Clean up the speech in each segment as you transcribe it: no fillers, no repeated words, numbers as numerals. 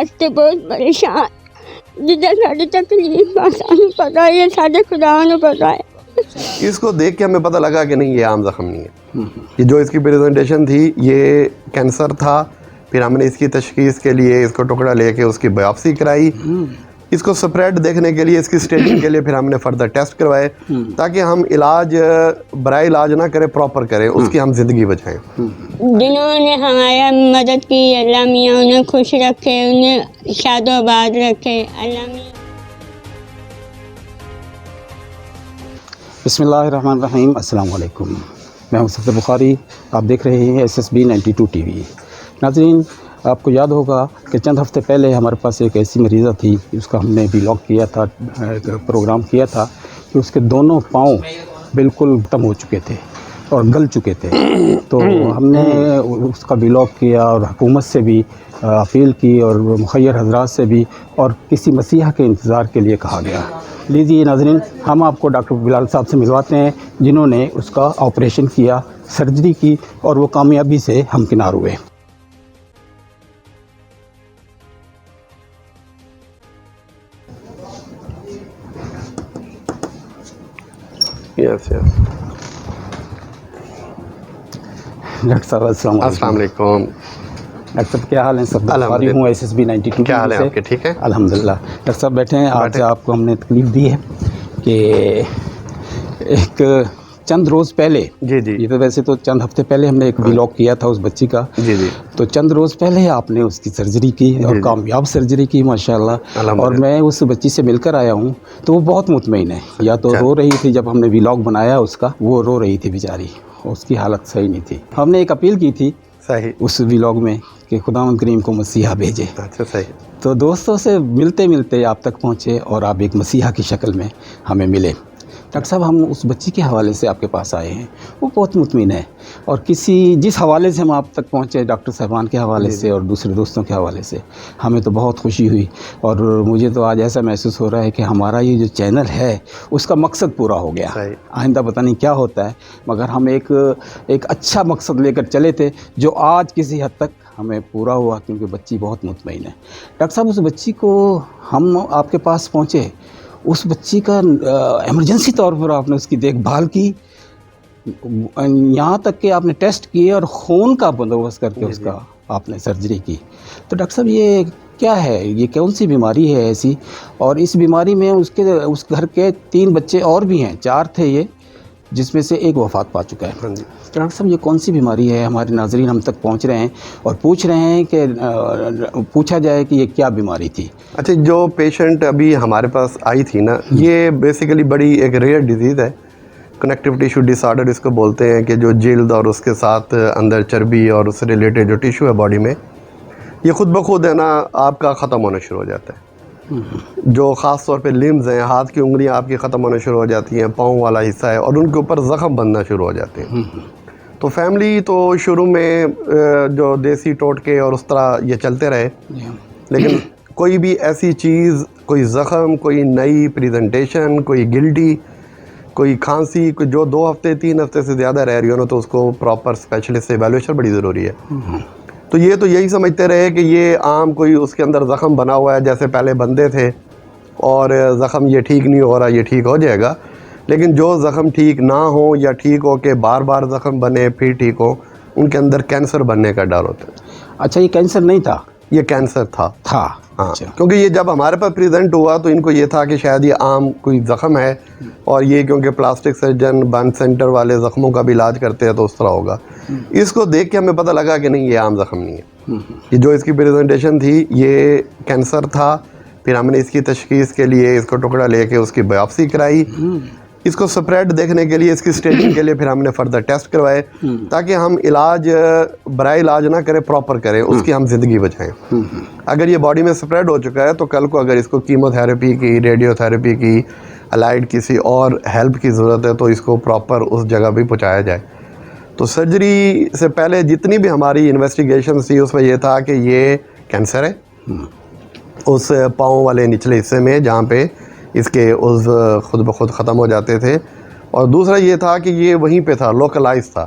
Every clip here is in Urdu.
استے بہت پریشان جدھر ساری تکلیف آسانی پتا ہے یہ سارے خدا نے پتا ہے. اس کو دیکھ کے ہمیں پتہ لگا کہ نہیں یہ عام زخم نہیں ہے. یہ جو اس کی پریزنٹیشن تھی یہ کینسر تھا. پھر ہم نے اس کی تشخیص کے لیے اس کو ٹکڑا لے کے اس کی بایوپسی کرائی. اس کو سپریڈ دیکھنے کے لیے اس کی اسٹیجنگ کے لیے پھر ہم نے فردر ٹیسٹ کروائے تاکہ ہم علاج برائے علاج نہ کریں، پراپر کریں، اس کی ہم زندگی بچائیں. جنہوں نے ہمارا مدد کی اللہ میاں انہیں خوش رکھے، انہیں شاد و آباد رکھے. اللہ میاں. بسم اللہ الرحمن الرحیم. السلام علیکم. میں ہوں صفدر بخاری. آپ دیکھ رہے ہیں SSB 92 ٹی وی. ناظرین، آپ کو یاد ہوگا کہ چند ہفتے پہلے ہمارے پاس ایک ایسی مریضہ تھی، اس کا ہم نے ولاگ کیا تھا، پروگرام کیا تھا کہ اس کے دونوں پاؤں بالکل ختم ہو چکے تھے اور گل چکے تھے. تو ہم نے اس کا ولاگ کیا اور حکومت سے بھی اپیل کی اور مخیر حضرات سے بھی، اور کسی مسیحا کے انتظار کے لیے کہا گیا. لیجیے ناظرین، ہم آپ کو ڈاکٹر بلال صاحب سے ملواتے ہیں جنہوں نے اس کا آپریشن کیا، سرجری کی، اور وہ کامیابی سے ہمکنار ہوئے. ڈاکٹر صاحب السلام علیکم. ڈاکٹر صاحب کیا حال ہیں؟ سب بخاری ہوں SSB 92. کیا حال ہے آپ کے؟ ٹھیک ہے الحمدللہ. ڈاکٹر صاحب بیٹھے ہیں. آج آپ کو ہم نے تکلیف دی ہے کہ ایک چند روز پہلے، جی یہ تو ویسے تو چند ہفتے پہلے ہم نے ایک ولاگ کیا تھا اس بچی کا. جی تو چند روز پہلے آپ نے اس کی سرجری کی اور کامیاب سرجری کی ماشاءاللہ. اور میں اس بچی سے مل کر آیا ہوں تو وہ بہت مطمئن ہے. یا تو رو رہی تھی جب ہم نے ولاگ بنایا اس کا، وہ رو رہی تھی بیچاری، اس کی حالت صحیح نہیں تھی. ہم نے ایک اپیل کی تھی صحیح اس ولاگ میں کہ خداوند کریم کو مسیحا بھیجے. اچھا صحیح. تو دوستوں سے ملتے ملتے آپ تک پہنچے اور آپ ایک مسیحا کی شکل میں ہمیں ملے. ڈاکٹر صاحب، ہم اس بچی کے حوالے سے آپ کے پاس آئے ہیں. وہ بہت مطمئن ہے، اور جس حوالے سے ہم آپ تک پہنچے، ڈاکٹر صاحبان کے حوالے سے اور دوسرے دوستوں کے حوالے سے، ہمیں تو بہت خوشی ہوئی. اور مجھے تو آج ایسا محسوس ہو رہا ہے کہ ہمارا یہ جو چینل ہے اس کا مقصد پورا ہو گیا. آئندہ پتہ نہیں کیا ہوتا ہے، مگر ہم ایک اچھا مقصد لے کر چلے تھے جو آج کسی حد تک ہمیں پورا ہوا، کیونکہ بچی بہت مطمئن ہے. ڈاکٹر صاحب، اس بچی کو ہم آپ کے پاس پہنچے، اس بچی کا ایمرجنسی طور پر آپ نے اس کی دیکھ بھال کی، یہاں تک کہ آپ نے ٹیسٹ کیے اور خون کا بندوبست کر کے اس کا آپ نے سرجری کی. تو ڈاکٹر صاحب، یہ کیا ہے؟ یہ کون سی بیماری ہے ایسی؟ اور اس بیماری میں اس گھر کے 3 بچے اور بھی ہیں، 4 تھے یہ، جس میں سے ایک وفات پا چکا ہے. ڈاکٹر صاحب، یہ کون سی بیماری ہے؟ ہمارے ناظرین ہم تک پہنچ رہے ہیں اور پوچھ رہے ہیں کہ پوچھا جائے کہ یہ کیا بیماری تھی. اچھا، جو پیشنٹ ابھی ہمارے پاس آئی تھی نا، یہ بیسیکلی بڑی ایک ریئر ڈیزیز ہے، کنیکٹیو ٹیشو ڈس آرڈر اس کو بولتے ہیں، کہ جو جلد اور اس کے ساتھ اندر چربی اور اس سے ریلیٹڈ جو ٹیشو ہے باڈی میں، یہ خود بخود ہے نا آپ کا ختم ہونا شروع ہو جاتا ہے. جو خاص طور پہ لمز ہیں، ہاتھ کی انگلیاں آپ کی ختم ہونا شروع ہو جاتی ہیں، پاؤں والا حصہ ہے، اور ان کے اوپر زخم بننا شروع ہو جاتے ہیں. تو فیملی تو شروع میں جو دیسی ٹوٹکے اور اس طرح یہ چلتے رہے، لیکن کوئی بھی ایسی چیز، کوئی زخم، کوئی نئی پریزنٹیشن، کوئی گلٹی، کوئی کھانسی، کوئی جو 2 ہفتے 3 ہفتے سے زیادہ رہ رہی ہو نا، تو اس کو پراپر اسپیشلسٹ سے ایویلویشن بڑی ضروری ہے. تو یہ تو یہی سمجھتے رہے کہ یہ عام کوئی اس کے اندر زخم بنا ہوا ہے جیسے پہلے بندے تھے، اور زخم یہ ٹھیک نہیں ہو رہا، یہ ٹھیک ہو جائے گا. لیکن جو زخم ٹھیک نہ ہو یا ٹھیک ہو کے بار بار زخم بنے پھر ٹھیک ہو، ان کے اندر کینسر بننے کا ڈر ہوتا ہے. اچھا، یہ کینسر نہیں تھا؟ یہ کینسر تھا. ہاں، اچھا. کیونکہ یہ جب ہمارے پاس پریزنٹ ہوا تو ان کو یہ تھا کہ شاید یہ عام کوئی زخم ہے، اور یہ کیونکہ پلاسٹک سرجن برن سینٹر والے زخموں کا بھی علاج کرتے ہیں تو اس طرح ہوگا. اس کو دیکھ کے ہمیں پتہ لگا کہ نہیں یہ عام زخم نہیں ہے. یہ جو اس کی پریزنٹیشن تھی یہ کینسر تھا. پھر ہم نے اس کی تشخیص کے لیے اس کو ٹکڑا لے کے اس کی بایوپسی کرائی. اس کو سپریڈ دیکھنے کے لیے، اس کی اسٹیجنگ کے لیے پھر ہم نے فردر ٹیسٹ کروائے تاکہ ہم علاج برائے علاج نہ کریں، پراپر کریں، اس کی ہم زندگی بچائیں. اگر یہ باڈی میں سپریڈ ہو چکا ہے تو کل کو اگر اس کو کیمو تھراپی کی، ریڈیو تھراپی کی، الائڈ کسی اور ہیلپ کی ضرورت ہے تو اس کو پراپر اس جگہ بھی پہنچایا جائے. تو سرجری سے پہلے جتنی بھی ہماری انویسٹیگیشن تھی اس میں یہ تھا کہ یہ کینسر ہے اس پاؤں والے نچلے حصے میں جہاں پہ اس کے عضو خود بخود ختم ہو جاتے تھے، اور دوسرا یہ تھا کہ یہ وہیں پہ تھا، لوکلائز تھا.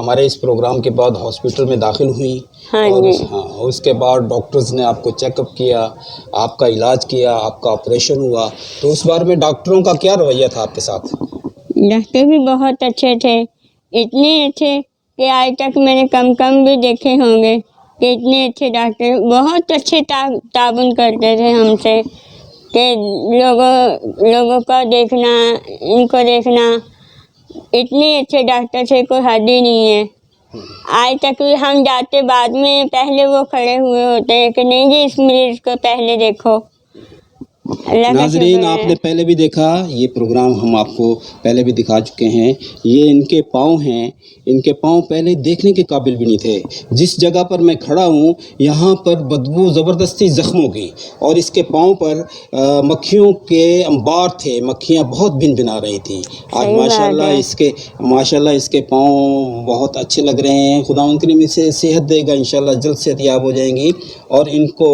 ہمارے اس پروگرام کے بعد ہاسپٹل میں داخل ہوئیں ہاں اور جی اس کے بعد ڈاکٹرز نے آپ کو چیک اپ کیا، آپ کا علاج کیا، آپ کا آپریشن ہوا، تو اس بارے میں ڈاکٹروں کا کیا رویہ تھا آپ کے ساتھ؟ ڈاکٹر بھی بہت اچھے تھے، اتنے اچھے کہ آج تک میں نے کم بھی دیکھے ہوں گے کہ اتنے اچھے ڈاکٹر بہت اچھے تعاون کرتے تھے ہم سے کہ لوگوں کا دیکھنا، ان کو دیکھنا، اتنے اچھے ڈاکٹر سے کوئی حد ہی نہیں ہے۔ آج تک بھی ہم جاتے بعد میں، پہلے وہ کھڑے ہوئے ہوتے ہیں کہ نہیں جی اس مریض کو پہلے دیکھو۔ اللہ کا ناظرین شکر آپ ہے۔ نے پہلے بھی دیکھا، یہ پروگرام ہم آپ کو پہلے بھی دکھا چکے ہیں، یہ ان کے پاؤں ہیں، ان کے پاؤں پہلے دیکھنے کے قابل بھی نہیں تھے۔ جس جگہ پر میں کھڑا ہوں یہاں پر بدبو زبردستی زخموں کی، اور اس کے پاؤں پر مکھیوں کے انبار تھے، مکھیاں بہت بن بنا رہی تھیں۔ آج صحیح بات ہے۔ ماشاءاللہ اس کے پاؤں بہت اچھے لگ رہے ہیں، خدا ان کریم اسے صحت دے گا، انشاءاللہ جلد صحت یاب ہو جائیں گی، اور ان کو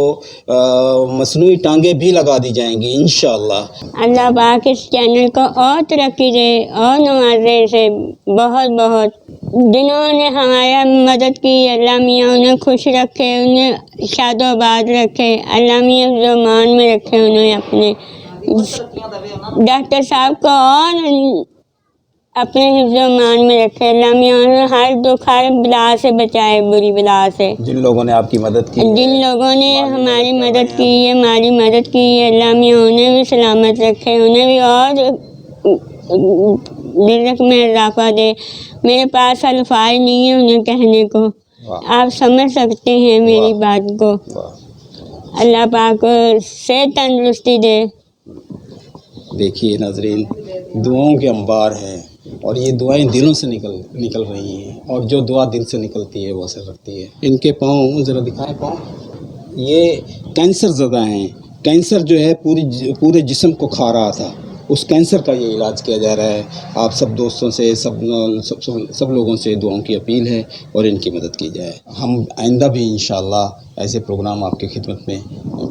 مصنوعی ٹانگیں بھی لگا دی جائیں گی انشاءاللہ۔ اللہ پاک اس چینل کو اور ترقی دے اور نوازے اسے بہت بہت۔ جنہوں نے ہمارا مدد کی، اللہ میاں انہیں خوش رکھے، انہیں شاد و آباد رکھے، اللہ میاں زمان میں رکھے انہیں اپنے۔ ڈاکٹر صاحب کو اور اپنے حفظ و امان میں رکھے، اللہ میاں انہیں ہر دکھ ہر بلا سے بچائے، بری بلا سے۔ جن لوگوں نے آپ کی مدد کی، جن لوگوں نے ہماری مدد کی ہے، ہماری مدد کی ہے، اللہ میاں انہیں بھی سلامت رکھے، انہیں بھی اور رزق میں اضافہ دے۔ میرے پاس الفاظ نہیں ہیں انہیں کہنے کو، آپ سمجھ سکتے ہیں میری بات کو۔ اللہ پاک صحت تندرستی دے۔ دیکھیے ناظرین، دعاؤں کے انبار ہیں، اور یہ دعائیں دلوں سے نکل رہی ہیں، اور جو دعا دل سے نکلتی ہے وہ اثر رکھتی ہے۔ ان کے پاؤں ذرا دکھائیں، پاؤں یہ کینسر زدہ ہیں، کینسر جو ہے پورے جسم کو کھا رہا تھا، اس کینسر کا یہ علاج کیا جا رہا ہے۔ آپ سب دوستوں سے، سب لوگوں سے دعاؤں کی اپیل ہے اور ان کی مدد کی جائے۔ ہم آئندہ بھی انشاءاللہ ایسے پروگرام آپ کی خدمت میں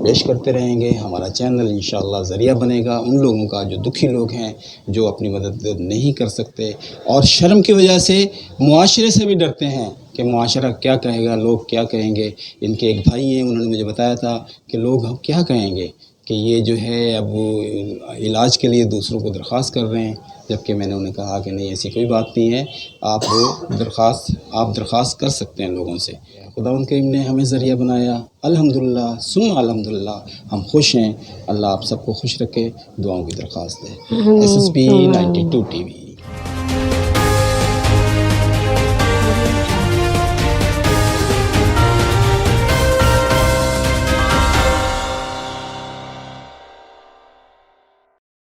پیش کرتے رہیں گے۔ ہمارا چینل انشاءاللہ ذریعہ بنے گا ان لوگوں کا جو دکھی لوگ ہیں، جو اپنی مدد نہیں کر سکتے، اور شرم کی وجہ سے معاشرے سے بھی ڈرتے ہیں کہ معاشرہ کیا کہے گا، لوگ کیا کہیں گے۔ ان کے ایک بھائی ہیں، انہوں نے مجھے بتایا تھا کہ لوگ ہم کیا کہیں گے کہ یہ جو ہے اب وہ علاج کے لیے دوسروں کو درخواست کر رہے ہیں، جبکہ میں نے انہیں کہا کہ نہیں، ایسی کوئی بات نہیں ہے، آپ درخواست کر سکتے ہیں لوگوں سے۔ خدا ان کریم نے ہمیں ذریعہ بنایا، الحمدللہ ثم الحمدللہ، ہم خوش ہیں۔ اللہ آپ سب کو خوش رکھے، دعاؤں کی درخواست ہے۔ SSP 92 TV